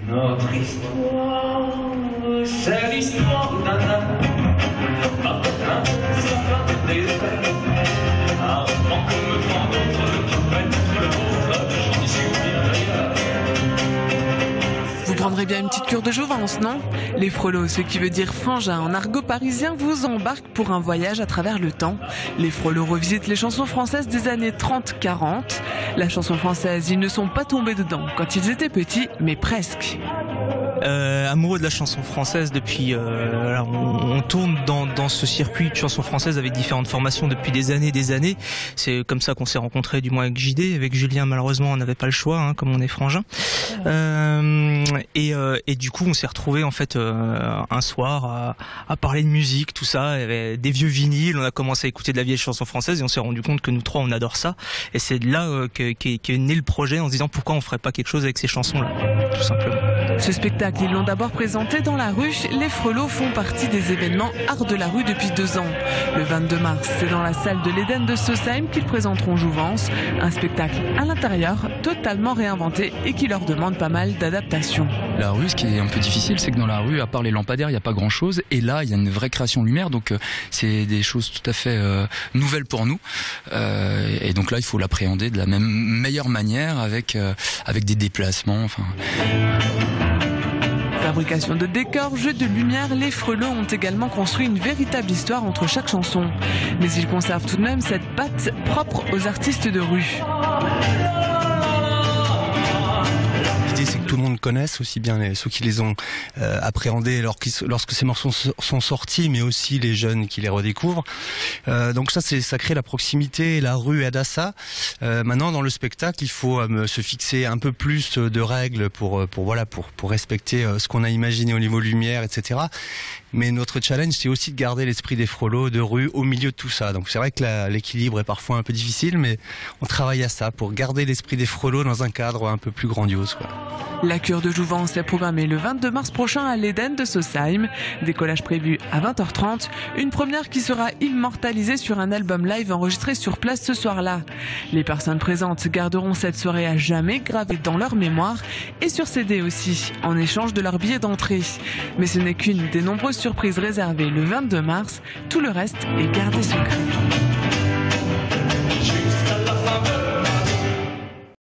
Notre histoire, c'est l'histoire d'un homme, un sapin des fers, avant que me prend d'autres qui prennent le pauvre, j'en suis bien d'ailleurs. Vous prendrez bien une petite cure de jouvence, non? Les Frelots, ce qui veut dire frangin en argot parisien, vous embarquent pour un voyage à travers le temps. Les Frelots revisitent les chansons françaises des années 30-40. La chanson française, ils ne sont pas tombés dedans quand ils étaient petits, mais presque. Amoureux de la chanson française depuis... alors on tourne dans ce circuit de chanson française avec différentes formations depuis des années. C'est comme ça qu'on s'est rencontrés, du moins avec JD. Avec Julien, malheureusement, on n'avait pas le choix, hein, comme on est frangin. Et du coup, on s'est retrouvés en fait un soir à parler de musique, tout ça, des vieux vinyles. On a commencé à écouter de la vieille chanson française et on s'est rendu compte que nous trois, on adore ça. Et c'est là qu'est né le projet, en se disant pourquoi on ferait pas quelque chose avec ces chansons-là, tout simplement. Ce spectacle, ils l'ont d'abord présenté dans la rue. Les Frelots font partie des événements Art de la rue depuis 2 ans. Le 22 mars, c'est dans la salle de l'Éden de Sausheim qu'ils présenteront Jouvence, un spectacle à l'intérieur totalement réinventé et qui leur demande pas mal d'adaptation. La rue, ce qui est un peu difficile, c'est que dans la rue, à part les lampadaires, il n'y a pas grand-chose. Et là, il y a une vraie création de lumière, donc c'est des choses tout à fait nouvelles pour nous. Et donc là, il faut l'appréhender de la meilleure manière avec des déplacements. Enfin... Fabrication de décors, jeux de lumière, les Frelots ont également construit une véritable histoire entre chaque chanson. Mais ils conservent tout de même cette patte propre aux artistes de rue. L'idée, c'est que tout le monde connaisse, aussi bien ceux qui les ont appréhendés lorsque ces morceaux sont sortis, mais aussi les jeunes qui les redécouvrent. Donc ça crée la proximité, la rue aide à ça. Maintenant, dans le spectacle, il faut se fixer un peu plus de règles pour respecter ce qu'on a imaginé au niveau lumière, etc. Mais notre challenge, c'est aussi de garder l'esprit des Frelots de rue au milieu de tout ça. Donc c'est vrai que l'équilibre est parfois un peu difficile, mais on travaille à ça pour garder l'esprit des Frelots dans un cadre un peu plus grandiose, quoi. La cure de Jouvence est programmée le 22 mars prochain à l'Éden de Sausheim. Décollage prévu à 20h30. Une première qui sera immortalisée sur un album live enregistré sur place ce soir-là. Les personnes présentes garderont cette soirée à jamais gravée dans leur mémoire et sur CD aussi, en échange de leur billet d'entrée. Mais ce n'est qu'une des nombreuses surprises réservées le 22 mars. Tout le reste est gardé secret.